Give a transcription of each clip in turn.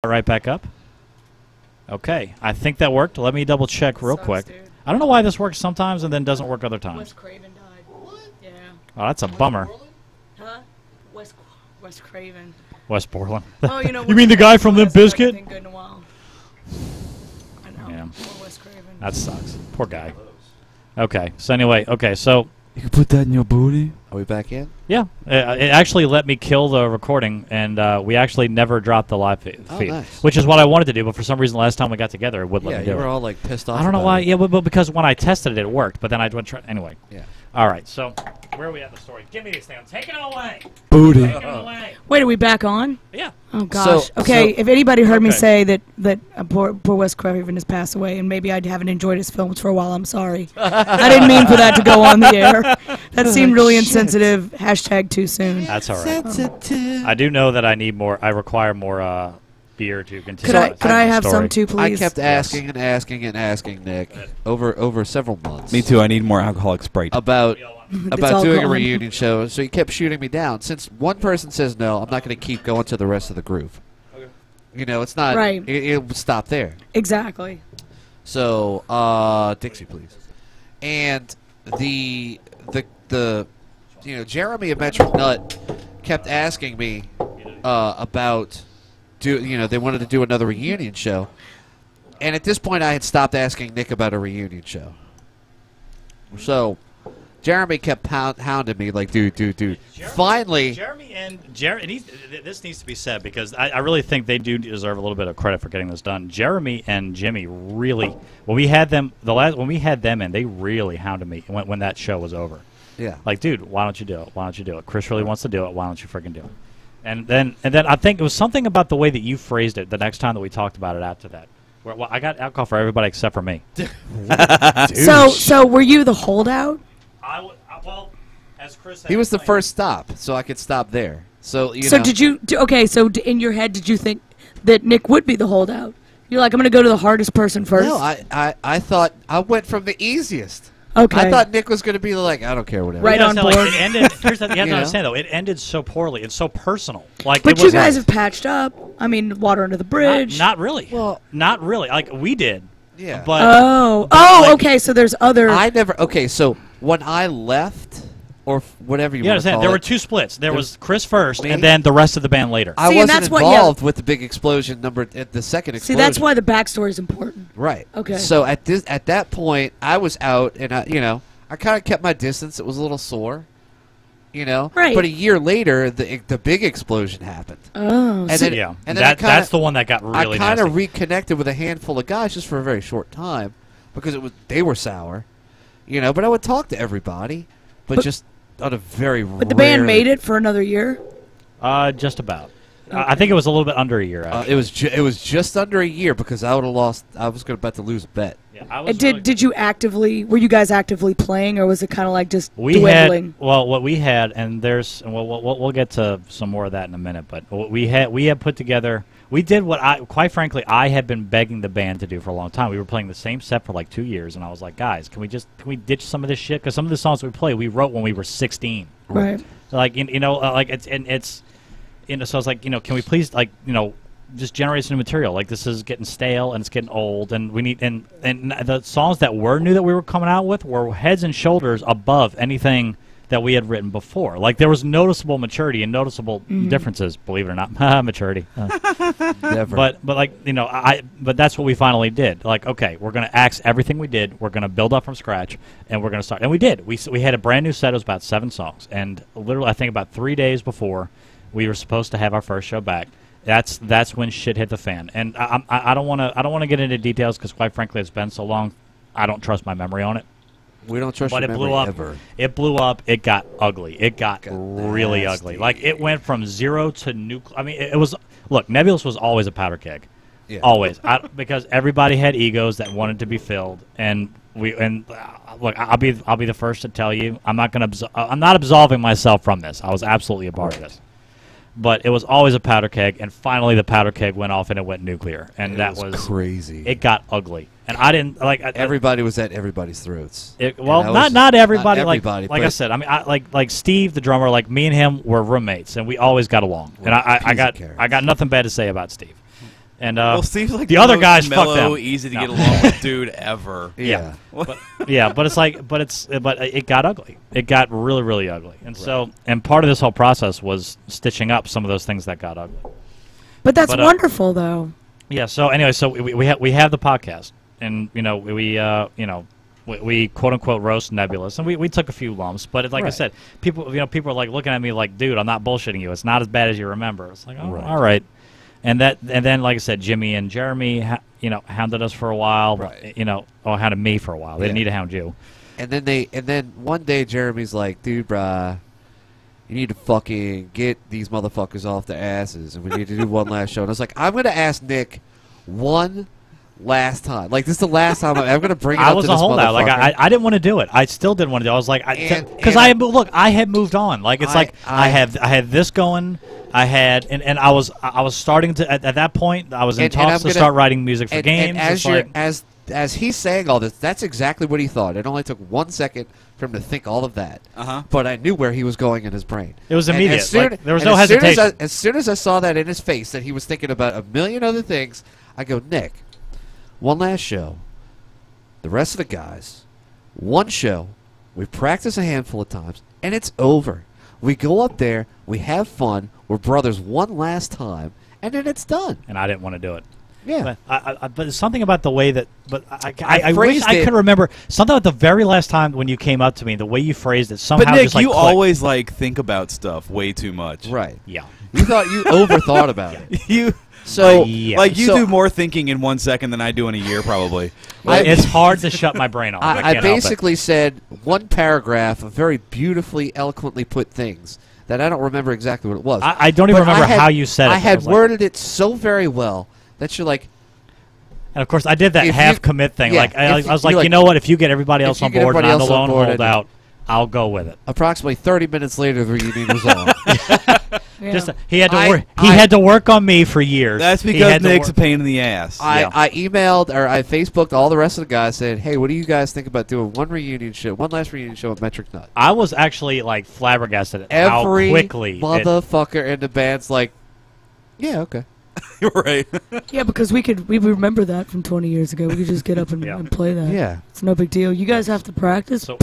Right back up. Okay, I think that worked. Let me double check real quick. Dude. I don't know why this works sometimes and then doesn't work other times. Wes Craven died. What? Yeah. Oh, that's a bummer. Huh? Wes Craven. West Portland. Oh, you know. You mean the guy from Limp Bizkit? Been good in a while. I know. Yeah. Poor Wes Craven. That sucks. Poor guy. Okay. So anyway, so You can put that in your booty. Are we back in? yeah, it actually let me kill the recording, and we actually never dropped the live feed, Nice. which is what I wanted to do. But for some reason, last time we got together, it wouldn't Yeah, let me you do were it. all like pissed off. I don't know about why. it. Yeah, but because when I tested it, it worked. But then I went try anyway. Yeah. All right. So where are we at in the story? Give me these things. Take it away. Booty. Take it away. Wait, are we back on? Yeah. Oh gosh. Okay, so- if anybody heard me Okay. say that poor Wes Craven has passed away, and maybe I haven't enjoyed his films for a while, I'm sorry. I didn't mean for that to go on the air. That seemed really insensitive. Hashtag too soon. That's all right. Sensitive. I do know that I need more. I require more beer to continue. Could I have the some story. too, I please? kept asking and asking and asking Nick over several months. Me too. I need more alcoholic Sprite. About It's about all doing a gone. reunion show, so he kept shooting me down. Since one person says no, I'm not going to keep going to the rest of the groove. You know, it's not Right. It would stop there. Exactly. So, Dixie, please. And the Jeremy of Metric Nut kept asking me about they wanted to do another reunion show. And at this point I had stopped asking Nick about a reunion show. So, Jeremy kept hounding me like, dude. Finally, Jeremy and this needs to be said because I really think they do deserve a little bit of credit for getting this done. Jeremy and Jimmy really, when we had them in, they really hounded me when that show was over. yeah. Like, dude, why don't you do it? Why don't you do it? Chris really wants to do it. Why don't you freaking do it? And then I think it was something about the way that you phrased it the next time that we talked about it after that. Where, well, I got alcohol for everybody except for me. So were you the holdout? Well, as Chris He was the first stop, so I could stop there. So, you So know. did you? In your head, did you think that Nick would be the holdout? You're like, I'm going to go to the hardest person first. No, I thought I went from the easiest. Okay. I thought Nick was going to be like, I don't care, whatever. Right on board. It ended. Here's the, you have You to know? understand though. It ended so poorly. It's so personal. Like, But it you was guys like, have patched up. I mean, water under the bridge. Not really. Well- not really. Like we did. Yeah. But Oh, like- okay. So there's other. I never. Okay, so when I left, or whatever you you want to understand? call There it, were two splits. There was Chris first, Me? and then the rest of the band later. I See, and wasn't that's what- yeah. involved with the big explosion at the second See, explosion. that's why the backstory is important. Right. Okay. So at that point, I was out, and I kind of kept my distance. It was a little sore, Right. But a year later, the big explosion happened. Oh, And so then, Yeah, and then I that's the one that got really I kind of nasty. reconnected with a handful of guys just for a very short time because they were sour, But I would talk to everybody, but just on a very. but the band made it for another year. Just about. I think it was a little bit under a year. Actually. It was just under a year because I would have lost. I was about to lose a bet. Yeah, I was Did you actively? Were you guys actively playing, or was it kind of like just we dwindling? had what we had, and we'll get to some more of that in a minute. But what we had put together. We did what quite frankly, I had been begging the band to do for a long time. We were playing the same set for like 2 years, and I was like, guys, can we ditch some of this shit? Because some of the songs we play, we wrote when we were 16. Right. Like like it's so I was like, can we please just generate some new material? Like this is getting stale and it's getting old, and we need and the songs that were new that we were coming out with were heads and shoulders above anything that we had written before. Like there was noticeable maturity and noticeable differences, believe it or not. Maturity. Never. But but that's what we finally did. Like, okay, we're gonna axe everything we did. We're gonna build up from scratch, and we're gonna start. And we did. We had a brand new set. It was about 7 songs, and literally, I think about 3 days before we were supposed to have our first show back. That's when shit hit the fan. And I don't want to get into details because quite frankly, it's been so long. I don't trust my memory on it. We don't trust But your it blew memory up. ever. It blew up. It got ugly. It got really nasty. ugly. Like it went from 0 to nuclear. I mean, it was. Look, Nebulous was always a powder keg, always, because everybody had egos that wanted to be filled, and look, I'll be the first to tell you, I'm not absolving myself from this. I was absolutely a part of this. But it was always a powder keg, and finally the powder keg went off and it went nuclear, and that was crazy. It got ugly, and I didn't like. Everybody was at everybody's throats. Not everybody. Like but I said, I mean, like Steve, the drummer, like me and him were roommates, and we always got along. And I got nothing bad to say about Steve. And well, Steve's like the other most guys, fuck mellow, them. easy to No. get along with dude ever. Yeah. but it's like, but it got ugly. It got really, really ugly. And so, and part of this whole process was stitching up some of those things that got ugly. But that's wonderful, though. Yeah. So anyway, so we have the podcast, and we quote unquote roast Nebulous, and we took a few lumps, but like I said, people are like looking at me like, dude, I'm not bullshitting you. It's not as bad as you remember. It's like, oh, all right. And then like I said, Jimmy and Jeremy, hounded us for a while. Right. Hounded me for a while. They didn't need to hound you. And then one day Jeremy's like, dude, bruh, you need to fucking get these motherfuckers off their asses, and we need to do one last show. And I was like, I'm gonna ask Nick one last time. Like, this is the last time I'm going to bring it up to this motherfucker. I was a holdout. Like, I didn't want to do it. I still didn't want to do it. I was like, because I had moved on. Like, it's I had this going. I had, and I was starting to, at that point, I was in talks to start writing music for games. And as he's saying all this, that's exactly what he thought. It only took 1 second for him to think all of that. But I knew where he was going in his brain. It was immediate. There was no hesitation. As soon as I saw that in his face, that he was thinking about a million other things, I go, Nick, one last show. The rest of the guys, one show. We practice a handful of times, and it's over. We go up there, we have fun, we're brothers one last time, and then it's done. And I didn't want to do it. Yeah. But there's something about the way that... But I wish I could remember something about the very last time when you came up to me, the way you phrased it, somehow But Nick, just, like, you clicked. always think about stuff way too much. Right. Yeah. You thought you overthought about it. You... So, you do more thinking in 1 second than I do in a year, probably. It's hard to shut my brain off. I basically said one paragraph of very beautifully, eloquently put things that I don't remember exactly what it was. I don't even remember how you said it. I had worded it so very well that you're like... And, of course, I did that half-commit thing. Yeah, I was like, you know what? If you get everybody else on board and I'm the lone holdout, I'll go with it. Approximately 30 minutes later, the reunion was on. Just he had to work. He had to work on me for years. That's because Nick's a pain in the ass. I emailed or I Facebooked all the rest of the guys, saying, "Hey, what do you guys think about doing one last reunion show at Metric Nut?" I was actually like flabbergasted at how quickly motherfucker in the band's like, "Yeah, okay." You're right. Yeah, because we remember that from 20 years ago. We could just get up and play that. Yeah, it's no big deal. You guys have to practice. So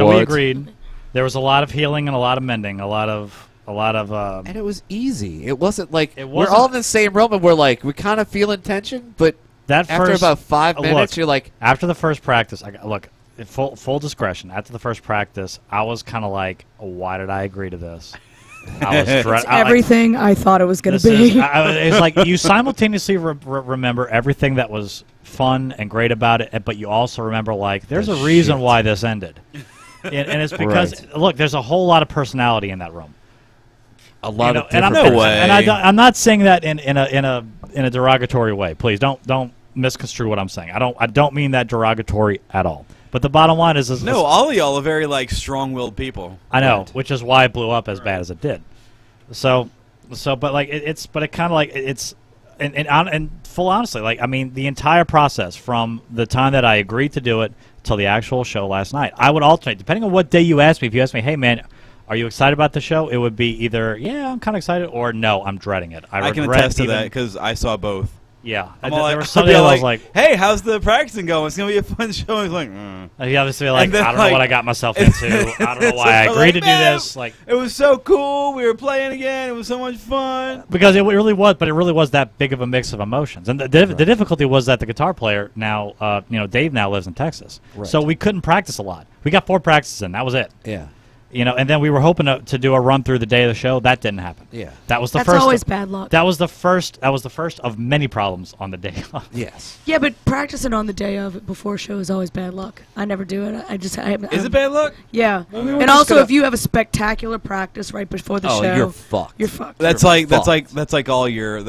we agreed. There was a lot of healing and a lot of mending, a lot of. And it was easy. It wasn't like we're all in the same room and we're like we kind of feeling tension, but after about 5 minutes, you're like. After the first practice, full discretion. After the first practice, I was kind of like, why did I agree to this? I was it's everything I thought it was going to be. It's like you simultaneously remember everything that was fun and great about it, but you also remember like there's a reason why this ended, and it's because look, there's a whole lot of personality in that room. A lot of and I'm not saying that in a derogatory way. Please don't misconstrue what I'm saying. I don't mean that derogatory at all. But the bottom line is no, all of y'all are very like strong-willed people. I know, which is why it blew up as bad as it did. So, but like it kind of like it's and full honestly, like I mean, the entire process from the time that I agreed to do it till the actual show last night, I would alternate depending on what day you asked me. If you asked me, hey man, are you excited about the show? It would be either yeah, I'm kind of excited, or no, I'm dreading it. I can attest to that because I saw both. Yeah, there was something I was like, "Hey, how's the practicing going? It's gonna be a fun show." He's like, He obviously like, I don't know what I got myself into. I don't know why I agreed to do this. Like, it was so cool. We were playing again. It was so much fun. Because it really was, but it really was that big of a mix of emotions. And the difficulty was that the guitar player now, Dave now lives in Texas, so we couldn't practice a lot. We got 4 practices in. That was it. Yeah. And then we were hoping to do a run through the day of the show. That didn't happen. Yeah, that was the That's first. That's always bad luck. That was the first of many problems on the day of. Yes. Yeah, but practicing on the day of before show is always bad luck. I never do it. Is it bad luck? Yeah, and also if you have a spectacular practice right before the show, you're fucked. You're fucked. That's like all your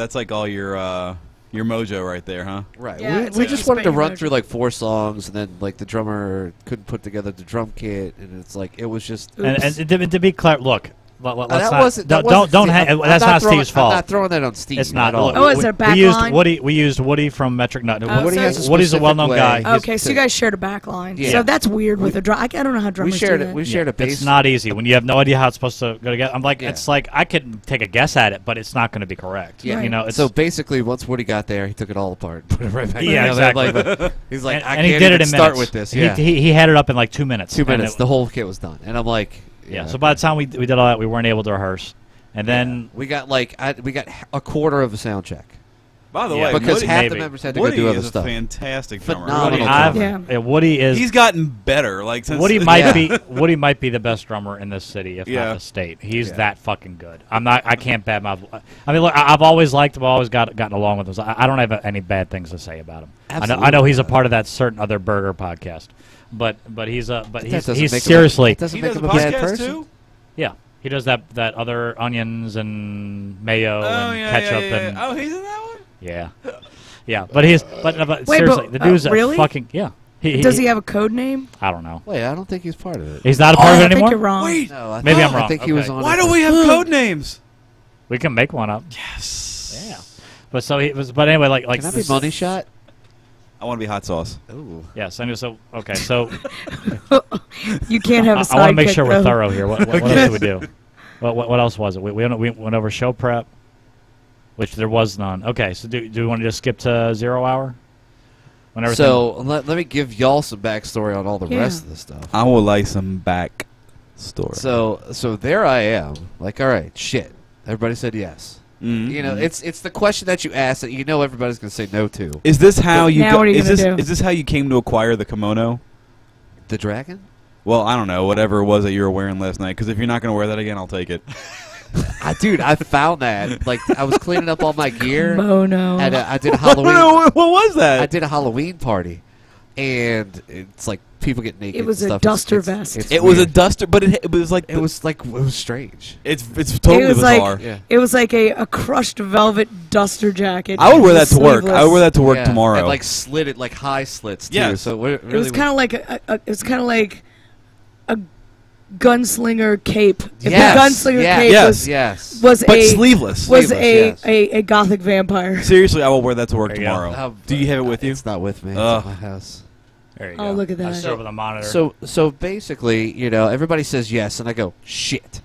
mojo right there, huh? Right. Yeah, we just wanted to run through like 4 songs, and then like the drummer couldn't put together the drum kit, and it's like it was just. And to be clear, look, let's That not, wasn't. That don't wasn't hang, I'm that's not throwing, Steve's fault. I'm not throwing that on Steve. It's not. at all. Oh, is there a back we used line? Woody. We used Woody from Metric Nut. Oh, Woody so- has a Woody's a specific well-known way. guy. He's- Okay, so you guys shared a back line. Yeah. So that's weird with a drum. I don't know how We drummers shared do it. that. We shared a bass. It's not easy when you have no idea how it's supposed to go together. I'm like, Yeah. it's like I could take a guess at it, but it's not going to be correct. Yeah. You know, it's So basically, once Woody got there, he took it all apart, put it right back. Yeah, together. exactly. Like, he's like, and, I and can't he did even it in start minutes. with this. He- Yeah, he had it up in like 2 minutes. 2 and minutes. it- The whole kit was done, and I'm like, yeah. So by the time we did all that, we weren't able to rehearse, and then we got like we got a quarter of a sound check By the Yeah, way, because Woody, half maybe. the members had to Woody go do other is a stuff. fantastic drummer. Phenomenal I've- drummer. Yeah. Woody is. He's gotten better. Like since Woody might Yeah. be Woody might be the best drummer in this city, if Yeah. not the state. He's Yeah. that fucking good. I can't badmouth. I mean, look, I've always liked him. I've always gotten along with him. So I don't have any bad things to say about him. I know Absolutely he's a not. part of that certain other burger podcast, but he's That he's doesn't make him seriously that doesn't he make does him a a bad podcast person. too. yeah. He does that other onions and mayo Oh and yeah, ketchup yeah, yeah. and Oh, he's in that one. yeah, yeah. But Wait, seriously, but, the dude's really? a fucking yeah. Does he have a code name? I don't know. Wait, I don't think he's part of it. He's not a part of I it think anymore. you're wrong. Wait, No, I Maybe think, I'm wrong. I think he was Okay. on. why it. do we have code names? We can make one up. Yes. Yeah. But so he was. But anyway, like Can that be this- money shot? I want to be hot sauce. Ooh. Yes. Anyway, so okay. So You can't have a I sidekick. want to make sure we're though. thorough here. What else did we do? What else was it? We went over show prep, which there was none. Okay. So do we want to just skip to 0 hour? When everything- So let me give y'all some backstory on all the Yeah. rest of the stuff. I would like some back story. So there I am. Like, all right, shit. Everybody said yes. Mhm. You know, it's the question that you ask that you know everybody's going to say no to. Is this how you? Now what are you is gonna this do? is this how you came to acquire the kimono? The dragon? Well, I don't know. Whatever it was that you were wearing last night. Because if you're not going to wear that again, I'll take it. Dude, I found that. Like, I was cleaning up all my gear. Mono. And I did a Halloween. what was that? I did a Halloween party, and it's like people get naked. It was and a stuff. duster It's- vest. it's It was a weird. duster, but it was like It was strange. it's totally It was bizarre. like Yeah. it was like a crushed velvet duster jacket. I would wear It that was to work. I would sleeveless. wear that to work Yeah, tomorrow. And like slitted, like high slits too. Yes. So it It was really kind of like it was kind of like a gunslinger cape. If yes, the gunslinger yes, cape yes, yes. was but a sleeveless. was Sleeveless, yes. a gothic vampire. Seriously, I will wear that to work There you go. tomorrow. Do you have it with you? It's not with me. It's Ugh. at my house. There you Oh, go. look at I that. sit over the monitor. So basically, you know, everybody says yes, and I go shit.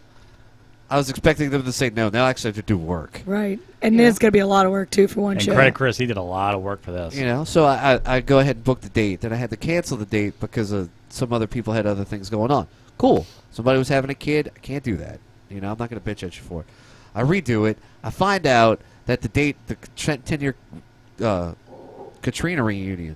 I was expecting them to say no. Now I actually have to do work. Right, and then it's gonna be a lot of work too for one and show. credit Chris, he did a lot of work for this. You know, so I go ahead and book the date. Then I had to cancel the date because of some other people had other things going on. Cool. Somebody was having a kid. I can't do that. You know, I'm not going to bitch at you for it. I redo it. I find out that the date, the 10-year Katrina reunion.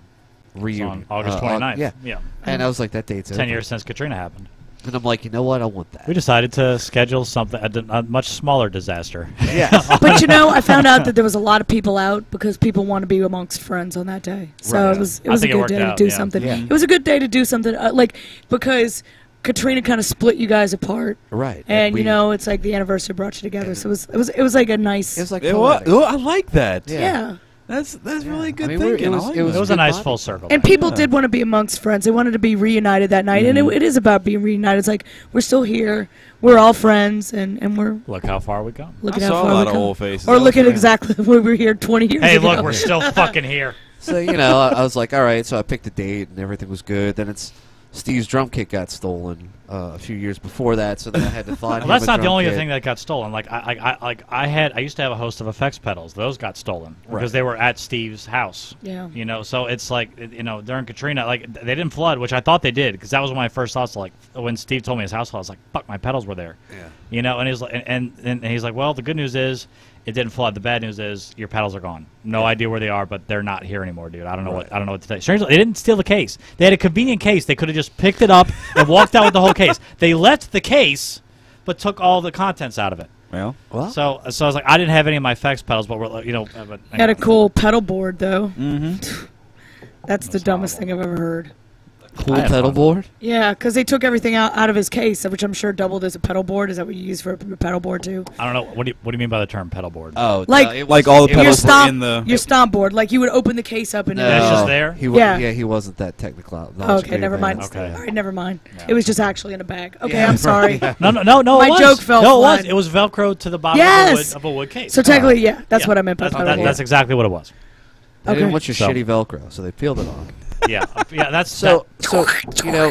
It's on August 29th. Yeah. And I was like, that date's 10 over. years since Katrina happened. And I'm like, you know what? I want that. We decided to schedule something a much smaller disaster. Yes. But you know, I found out that there was a lot of people out because people want to be amongst friends on that day. So Right. it was I a think it good worked day to out, do yeah. something. Yeah. It was a good day to do something like because Katrina kind of split you guys apart, Right. and we- you know it's like the anniversary brought you together. So it was like a nice it was like It fun. wa- oh, I like that. Yeah. yeah. That's really good I mean, we're- thinking. it was- I like it was It that. was a good nice bonding. full circle. And people did want to be amongst friends. They wanted to be reunited that night, and it is about being reunited. It's like we're still here, we're all friends, and we're Look how far we come. looking I how saw far a lot we of come. old faces. Or That look was at great. exactly when we were here 20 years Hey, ago. look, we're still fucking here. So, you know, I was like, all right. So I picked a date, and everything was good. Then Steve's drum kit got stolen a few years before that, so then I had to find Well, him that's a not the drum only kit. thing that got stolen. Like I used to have a host of effects pedals. Those got stolen Right. because they were at Steve's house. Yeah. You know, so it's like you know during Katrina, like they didn't flood, which I thought they did because that was my first thoughts. Like when Steve told me his house flooded, I was like, "Fuck, my pedals were there." Yeah. You know, and he's like, and he's like, "Well, the good news is it didn't flood. The bad news is your pedals are gone. No idea where they are, but they're not here anymore, dude. I don't know what to tell you." Strangely, they didn't steal the case. They had a convenient case. They could have just picked it up and walked out with the whole case. They left the case, but took all the contents out of it. Well, Well, So I was like, I didn't have any of my effects pedals, but we're you know. But, Had a cool pedal board though. mm-hmm. That's the dumbest thing I've ever heard. Cool I had pedal fun. board. Yeah, because they took everything out of his case, which I'm sure doubled as a pedal board. Is that what you use for a pedal board too? I don't know. What do you mean by the term pedal board? Oh, Like- it Like wasn't- all the it Your pedals was- were in the. your stomp board, like you would open the case up and No, It's just there? He Yeah. he wasn't that technical. Okay, never mind. Okay. All right, never mind. Yeah. It was just actually in a bag. Okay, Yeah, I'm sorry. No. My it was. joke fell No, flat. it was Velcro to the bottom Yes! of a wood case. So technically, yeah, that's Yeah. what I meant by That's, pedal that- board. that's exactly what it was. They didn't Okay. want your So- shitty Velcro, so they peeled it off. Yeah, yeah. That's So you know,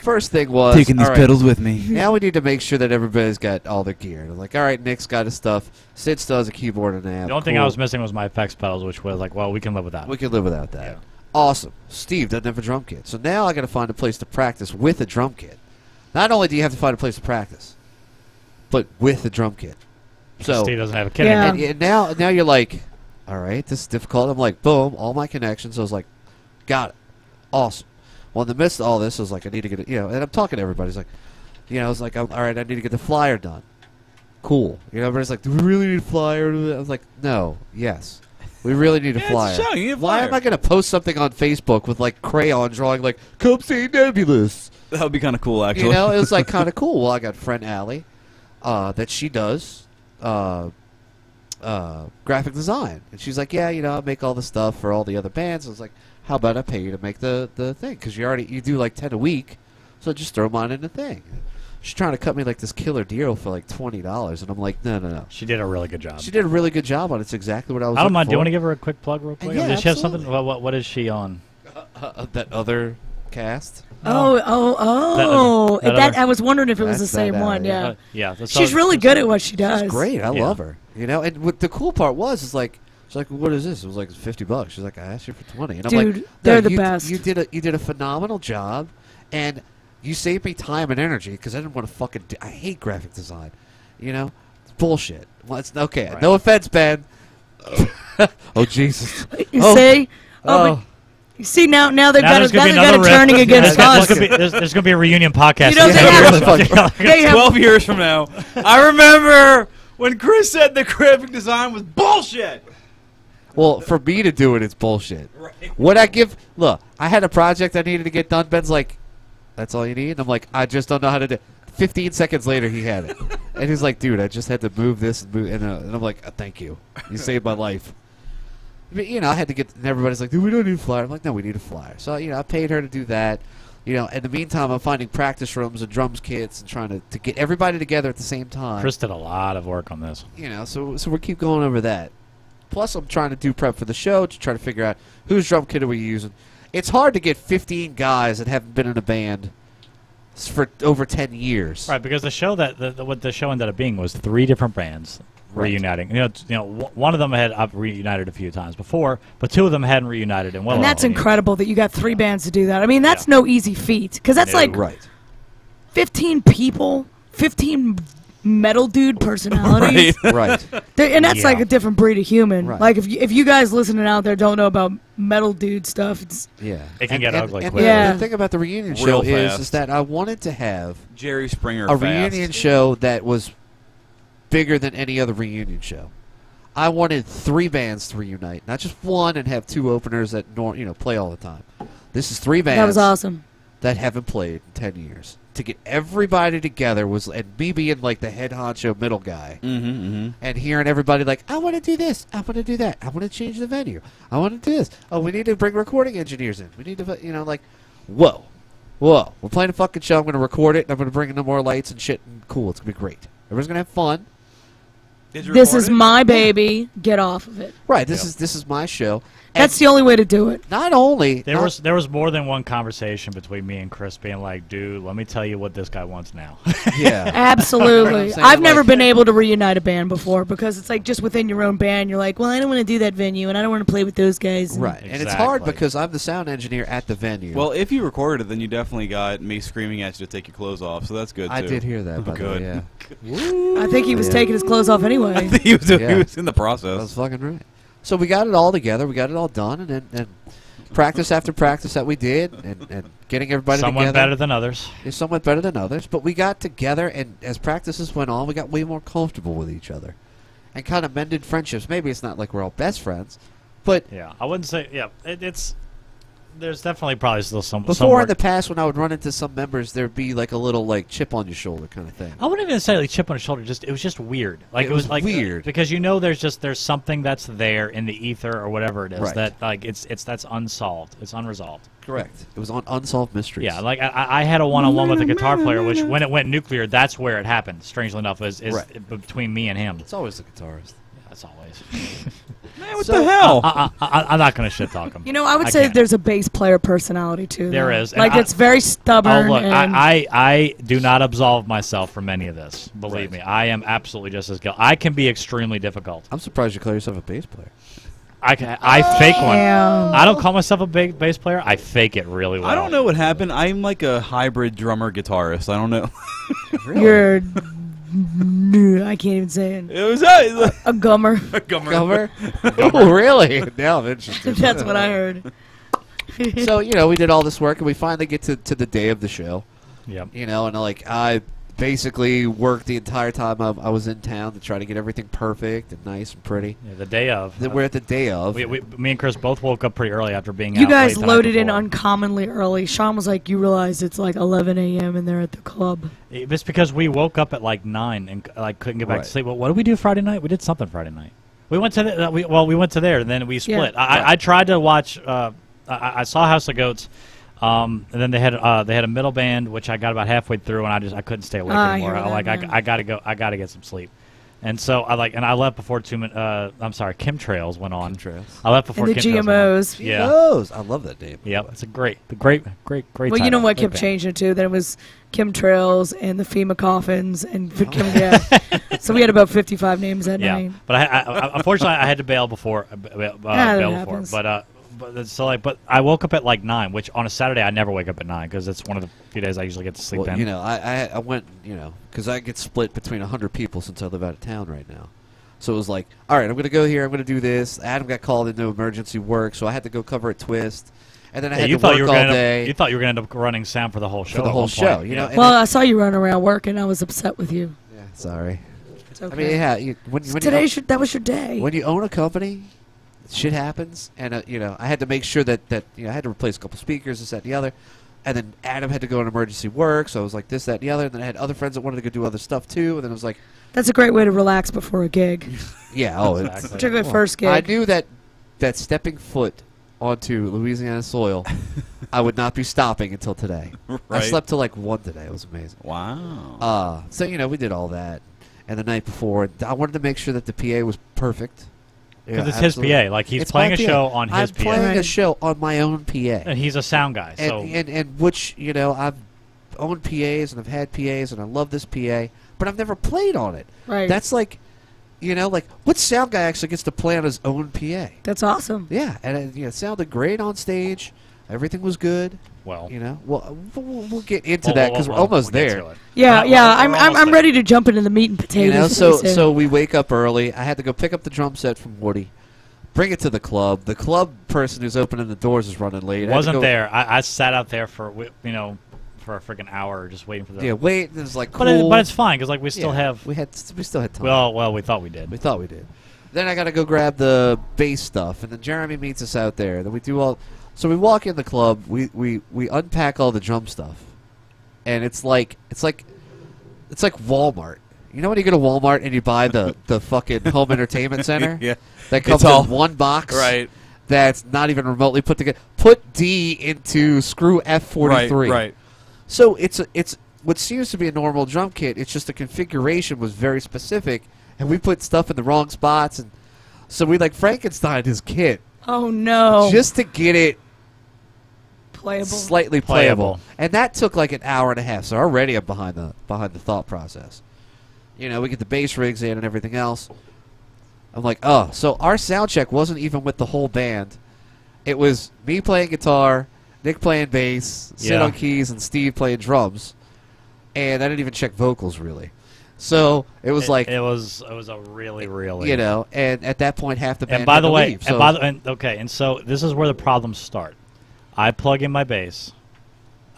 first thing was Taking these all right, pedals with me. Now we need to make sure that everybody's got all their gear. And I'm like, all right, Nick's got his stuff. Sid still has a keyboard and an amp. the only thing I Cool. was missing was my effects pedals, which was like, well, we can live with that. We can live without that. Yeah. Awesome. Steve doesn't have a drum kit, so now I got to find a place to practice with a drum kit. Not only do you have to find a place to practice, but with a drum kit. So Steve doesn't have a kid Yeah. anymore. and now you're like, all right, this is difficult. I'm like, boom, all my connections. I was like, got it, awesome. Well, in the midst of all this, I was like, I need to get it, and I'm talking to everybody. It's like, I was like, all right, I need to get the flyer done. Cool. Everybody's like, do we really need a flyer? I was like, no, yes. We really need a Yeah, it's a flyer. show. You need a Why flyer. am I going to post something on Facebook with like crayon drawing like, come see Nebulous? That would be kind of cool, actually. It was like kind of cool. Well, I got friend Allie, that she does graphic design, and she's like, yeah, I make all the stuff for all the other bands. I was like, how about I pay you to make the thing? Because you do like 10 a week, so just throw mine in the thing. She's trying to cut me like this killer deal for like $20, and I'm like, no. She did a really good job. She did a really good job on it. It's exactly what I was. I don't mind. looking Do you want for. to give her a quick plug, real quick? Yeah, Does she have absolutely. something? What is she on? That other cast? Oh. that That other- I was wondering if it was the That's same that one. alley, Yeah. Yeah, She's really good at what she does. She's great. I Yeah. love her. And what the cool part was is like, she's like, what is this? It was like $50. She's like, I asked you for 20. And I'm Dude, like, they're no, the you, best. You did a phenomenal job, and you saved me time and energy because I didn't want to fucking. I hate graphic design. It's bullshit. Well, it's okay. Right. No offense, Ben. Oh Jesus. You Oh. see? Oh. But you see now they've Now got there's it. gonna be Now they've got another it turning rift. against There's us. gonna be- There's going to be a reunion podcast. You know, they have- They have 12 years from now, I remember when Chris said the graphic design was bullshit. Well, for me to do it, it's bullshit. What I give? Look, I had a project I needed to get done. Ben's like, "That's all you need." And I'm like, "I just don't know how to do." 15 seconds later, he had it, and he's like, "Dude, I just had to move this and move." And I'm like, "Thank you, you saved my life." But, I had to get. And everybody's like, "Dude, we don't need a flyer." I'm like, "No, we need a flyer." So I paid her to do that. In the meantime, I'm finding practice rooms and drums kits and trying to get everybody together at the same time. Chris did a lot of work on this. So we keep going over that. Plus, I'm trying to do prep for the show to try to figure out whose drum kit are we using. It's hard to get 15 guys that haven't been in a band for over 10 years. Right, because the show what the show ended up being was 3 different bands Right. reuniting. One of them had reunited a few times before, but 2 of them hadn't reunited in well. And that's over 10 years. incredible that you got 3 bands to do that. I mean, that's Yeah. no easy feat because that's No. like Right. 15 people, 15 metal dude personalities. Right. And that's Yeah. like a different breed of human. Right. Like if you guys listening out there don't know about metal dude stuff, it's Yeah. It can get ugly and quick. Yeah. The thing about the reunion Real show is fast. that I wanted to have Jerry Springer a fast. reunion show that was bigger than any other reunion show. I wanted 3 bands to reunite, not just one and have 2 openers that play all the time. This is 3 bands that was awesome. that haven't played in 10 years. To get everybody together and me being like the head honcho middle guy and hearing everybody like, I want to do this, I want to do that, I want to change the venue, I want to do this. Oh, we need to bring recording engineers in. We need to, like, whoa, we're playing a fucking show. I'm going to record it and I'm going to bring in the more lights and shit. And cool, it's going to be great. Everyone's going to have fun. Did you This record is it? my baby. Get off of it. Right. This is my show. And That's the only way to do it. not only There was more than one conversation between me and Chris being like, dude, let me tell you what this guy wants now. yeah. Absolutely. saying? I've never Like- been able to reunite a band before because it's like just within your own band, you're like, well, I don't want to do that venue and I don't want to play with those guys. And Right. And it's hard Exactly. because I'm the sound engineer at the venue. Well, if you recorded it, then you definitely got me screaming at you to take your clothes off, so that's good, too. I did hear that, by the way, Good. yeah. I think he was Yeah. taking his clothes off anyway. he, was, Yeah. he was in the That's process. fucking right. So we got it all together. We got it all done, and practice after practice that we did, and getting everybody Some together. went better than others. Is somewhat better than others, but we got together, and as practices went on, we got way more comfortable with each other, and kind of mended friendships. Maybe it's not like we're all best friends, but Yeah, I wouldn't say. Yeah, it's There's definitely probably still some. Before in the past, when I would run into some members, there'd be like a little like chip on your shoulder kind of thing. I wouldn't even say like chip on your shoulder. It was just weird. Like it was like weird because there's something that's there in the ether or whatever it is that like that's unsolved. It's unresolved. Correct. It was on Unsolved Mysteries. Yeah, like I had a one-on-one with a guitar player, which when it went nuclear, that's where it happened. Strangely enough, is between me and him. It's always the guitarist. Yeah, that's always. Man, what the hell? I'm not going to shit talk him. You know, I would say there's a bass player personality too. There is. Like it's very stubborn. Oh look, and I do not absolve myself from any of this. Believe me, I am absolutely just as guilty. I can be extremely difficult. I'm surprised you call yourself a bass player. I fake one. Damn. I don't call myself a big bass player. I fake it really well. I don't know what happened. I'm like a hybrid drummer guitarist. I don't know. Really? You're. I can't even say it. It was A gummer. a gummer. Oh, really? Now I'm interested. That's what I heard. So, we did all this work, and we finally get to the day of the show. Yep. And like I basically worked the entire time I was in town to try to get everything perfect and nice and pretty. Yeah, the day of. We're at the day of. Me and Chris both woke up pretty early after being out. You guys late the night loaded in before. uncommonly early. Sean was like, "You realize it's like 11 a.m. and they're at the club." It's because we woke up at like 9 and like couldn't get back Right. to sleep. Well, what did we do Friday night? We did something Friday night. We went to we went to there and then we split. Yeah. I tried to watch. I saw House of Goats. And then they had a middle band, which I got about halfway through, and I couldn't stay awake anymore. I gotta go. I gotta get some sleep. And so I left before I'm sorry, Chemtrails went on. Chemtrails. I left before And the Chemtrails went on. GMOs. Yeah. GMOs. I love that name. Yep, it's a great. Well, you title. know what Great kept band. changing too? Then it was Chemtrails and the FEMA coffins and yeah. So we had about 55 names that Yeah, night. but I unfortunately I had to bail before. Bail before. happens. But I woke up at like 9, which on a Saturday I never wake up at 9 because it's one of the few days I usually get to sleep Well, in. I went, because I get split between 100 people since I live out of town right now. So it was like, all right, I'm going to go here, I'm going to do this. Adam got called into emergency work, so I had to go cover a twist. And then I had to work all day. You thought you were going to end up running sound for the whole show. For the at whole one show, point. and Well, I saw you running around work, and I was upset with you. yeah, sorry. It's okay. I mean, yeah, That was your day. when you own a company, shit happens, and I had to make sure that I had to replace a couple speakers, this, that, and the other, and then Adam had to go on emergency work, so I was like this, that, and the other, and then I had other friends that wanted to go do other stuff too, and then I was like, That's a great way to relax before a gig, yeah, Exactly. particularly first gig. I knew that stepping foot onto Louisiana soil, I would not be stopping until today. I Right. slept till like 1 today. It was amazing. Wow. So we did all that, and the night before, I wanted to make sure that the PA was perfect. Because Yeah, it's his absolutely. PA. Like he's It's playing my a PA. show on his I'm PA. playing a Right. show on my own PA. And he's a sound guy. So And which, I've owned PAs and I've had PAs and I love this PA, but I've never played on it. Right. That's like, what sound guy actually gets to play on his own PA? That's awesome. Yeah, and it sounded great on stage. Everything was good. well, We'll get into that because we're almost we'll get there. to it. Yeah, We're yeah. almost I'm there. ready to jump into the meat and potatoes. So we wake up early. I had to go pick up the drum set from Woody, bring it to the club. The club person who's opening the doors is running late. I had to Wasn't go- there. I sat out there for for a freaking hour just waiting for the. Yeah, wait. It was like cool. But it's fine because like we still Yeah, have. we still had time. Well, we thought we did. we thought we did. Then I got to go grab the bass stuff, and then Jeremy meets us out there. Then we do all. So we walk in the club. We unpack all the drum stuff, and it's like Walmart. You know when you go to Walmart and you buy the fucking home entertainment center Yeah. that comes all- in one box, Right. That's not even remotely put together. Put D into screw F43. Right. So it's what seems to be a normal drum kit. It's just the configuration was very specific, and we put stuff in the wrong spots, and so we like Frankenstein his kit Oh no. just to get it playable. slightly playable. And that took like an hour and a half. So already I'm behind the thought process. We get the bass rigs in and everything else. I'm like, oh, so our sound check wasn't even with the whole band. It was me playing guitar, Nick playing bass, Sid Yeah. on keys, and Steve playing drums. And I didn't even check vocals really. So it was like, it was a really and at that point half the band And by had the to way, leave, so and so this is where the problems start. I plug in my bass.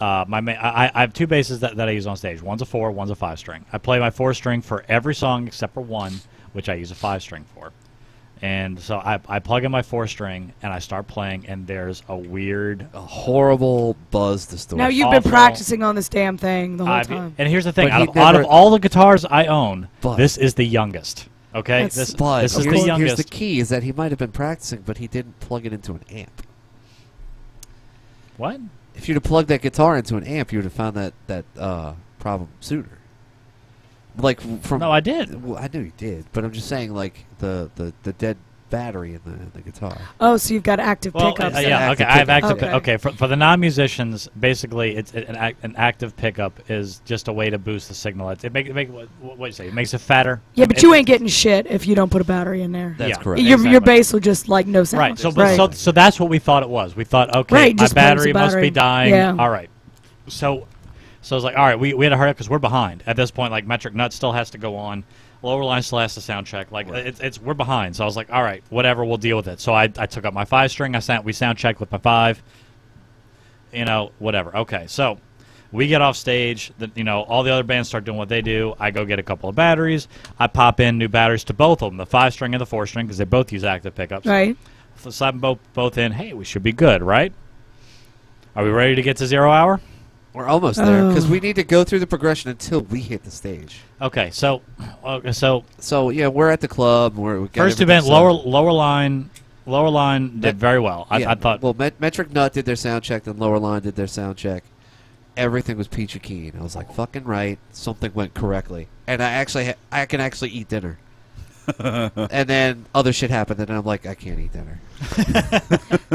I have two basses that I use on stage. One's a 4, one's a 5 string. I play my 4 string for every song except for one, which I use a 5 string for. And so I plug in my 4-string and I start playing, and there's a weird, A horrible buzz distortion. Now you've been awful. practicing on this damn thing the whole time. And here's the thing: But he out of never- all the guitars I own, But- this is the youngest. Okay, That's- this But is the here's youngest. the key: is that he might have been practicing, but he didn't plug it into an amp. What? If you'd have plugged that guitar into an amp, you would have found that problem sooner. Like from No, I did. Well, I knew you did, but I'm just saying, like the dead battery in the guitar. Oh, so you've got active Well, pickups. yeah, Active okay. I have pickup. active. Okay. Okay, for the non-musicians, basically, it's an active pickup is just a way to boost the signal. It make what do you say? It makes it fatter. Yeah, but you ain't getting shit if you don't put a battery in there. That's Yeah. correct. Your Exactly. bass will just like no sound. Right. So, right. so that's what we thought it was. We thought, okay, Right, my just plug the battery must battery. be dying. Yeah. All right. So I was like, all right, we had to hurry up because we're behind at this point. Like Metric Nut still has to go on. Lower line still has to sound check. Like it's we're behind. So I was like, all right, whatever, we'll deal with it. So I took up my 5-string. We sound checked with my 5. You know, whatever. Okay, so we get off stage. All the other bands start doing what they do. I go get a couple of batteries. I pop in new batteries to both of them, the 5-string and the 4-string, because they both use active pickups. Right. So slap them both in. Hey, we should be good, right? Are we ready to get to 0 hour? We're almost there because Oh. we need to go through the progression until we hit the stage. Okay, so So yeah, we're at the club. We got first two everything bands, set. lower line did very well. Yeah, I thought. Well, Metric Nut did their sound check, then Lower Line did their sound check. Everything was peachy keen. I was like, fucking right. Something went correctly, and I can actually eat dinner. And then other shit happened, and I'm like, I can't eat dinner.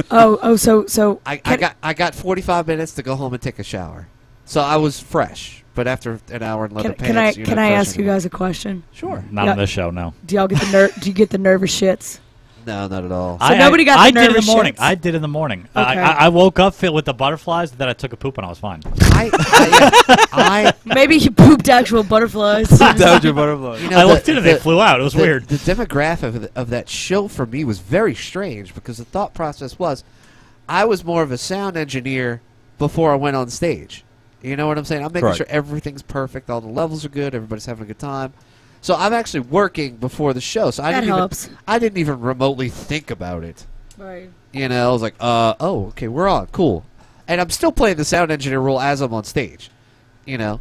So I got 45 minutes to go home and take a shower, so I was fresh. But after an hour in leather pants, you're can not I fresh ask you anymore. guys a question? Sure. Not Yeah. on this show, no. Do y'all get do you get the nervous shits? No, not at all. So nobody got the I did in the nervous morning. shits? I did in the morning. Okay. I woke up fit with the butterflies, then I took a poop and I was fine. I Maybe he pooped actual butterflies. That was your butterfly. you know, I looked in and they flew out. It was weird. The demographic of that show for me was very strange because the thought process was I was more of a sound engineer before I went on stage. You know what I'm saying? I'm making Correct. sure everything's perfect, all the levels are good, everybody's having a good time. So I'm actually working before the show. So That helps. I didn't even remotely think about it. Right. You know, I was like, oh, okay, we're on, cool. And I'm still playing the sound engineer role as I'm on stage. You know?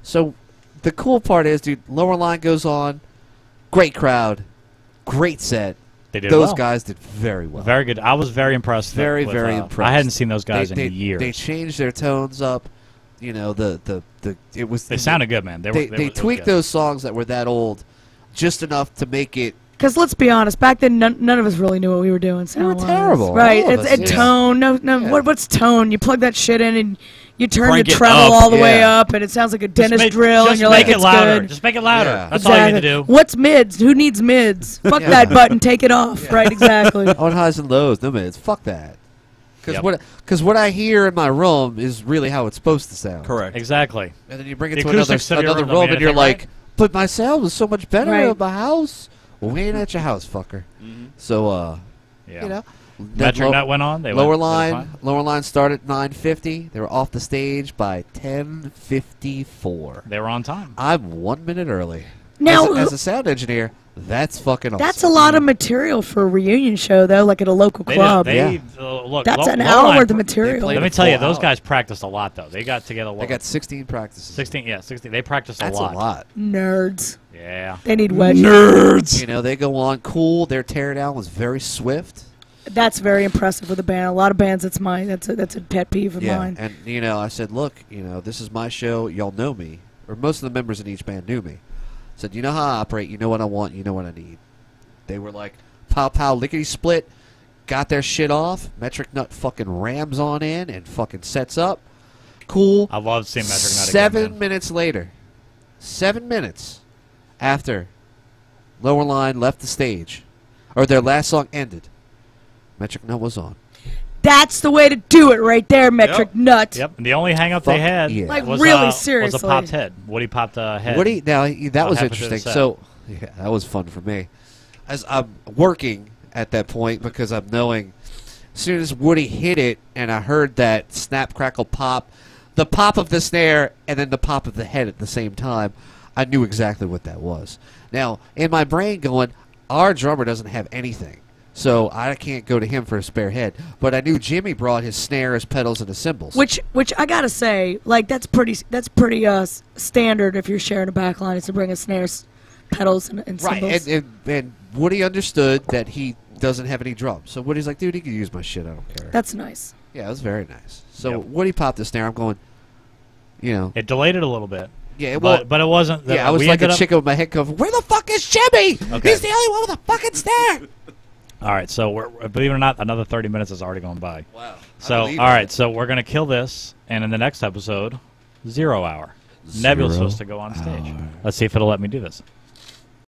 So the cool part is, dude, Lower Line goes on, great crowd, great set. They did Those well. guys did very well. Very good. I was very impressed. Very, with, very I impressed. hadn't seen those guys they, in years. They changed their tones up. You know, it was. They sounded good, man. They tweaked those songs that were that old, just enough to make it. Because let's be honest, back then none of us really knew what we were doing. We were sound-wise. terrible. Right? All of It's us, it's yeah. tone. No. Yeah. What's tone? You plug that shit in and you turn Crank the it treble up, all the way yeah. up, and it sounds like a dentist drill, just and you're make like, it it's louder. good. Just make it louder. Yeah. That's all you need to do. What's mids? Who needs mids? Fuck Yeah. that button. Take it off. Right? Exactly. On highs and lows, no mids. Fuck that. Because what I hear in my room is really how it's supposed to sound. Correct. Exactly. And then you bring it The to another acoustics of your another room don't room, mean and you're anything, like, right? but my sound was so much better Right. at my house. Well, we ain't at your house, fucker. So, Yeah. you know. Metric Nut went on. They Lower went, they were line, fine. lower line started at 9:50. They were off the stage by 10:54. They were on time. I'm 1 minute early. Now, as a sound engineer, that's fucking awesome. that's a lot of material for a reunion show, though. Like at a local They club. did, Yeah. look. That's an Lower hour Line- worth of material. played Let me a tell you, full those hour. guys practiced a lot, though. They got together. I got 16 practices. 16. Yeah, 16. They practiced That's a lot. a lot. Nerds. Yeah. They need wedge. Nerds. You know, they go on cool. Their teardown was very swift. That's very impressive with a band. A lot of bands, that's a pet peeve of Yeah, mine. and you know, I said, look, you know, this is my show. Y'all know me, or most of the members in each band knew me. I said, you know how I operate. You know what I want. You know what I need. They were like, pow pow, lickety split. Got their shit off. Metric Nut fucking rams on in and fucking sets up. Cool. I love seeing Metric Nut again, 7 man. minutes later, 7 minutes after Lower Line left the stage, or their last song ended, Metric Nut was on. That's the way to do it right there, Metric Nut. Yep. And the only hang-up Fuck they had yeah. Like, was, really, was seriously. a popped head. Woody popped a head. Woody, now that was happened to the interesting. set? So, yeah, that was fun for me. As I'm working at that point because I'm knowing as soon as Woody hit it and I heard that snap, crackle, pop, the pop of the snare and then the pop of the head at the same time, I knew exactly what that was. Now, in my brain going, our drummer doesn't have anything. So I can't go to him for a spare head. But I knew Jimmy brought his snare, his pedals, and his cymbals. Which I gotta say, like that's pretty standard if you're sharing a backline is to bring a snare, pedals, and cymbals. Right, and Woody understood that he doesn't have any drums. So Woody's like, dude, he can use my shit. I don't care. That's nice. Yeah, it was very nice. So Woody popped the snare. I'm going, It delayed it a little bit. Yeah, but it wasn't. I was like a chicken with my head covered. Where the fuck is Jimmy? Okay. He's the only one with a fucking snare. All right, so believe it or not, another 30 minutes has already gone by. Wow. So, all right, so we're going to kill this, and in the next episode, 0 hour. Nebulous supposed to go on stage. Let's see if it'll let me do this.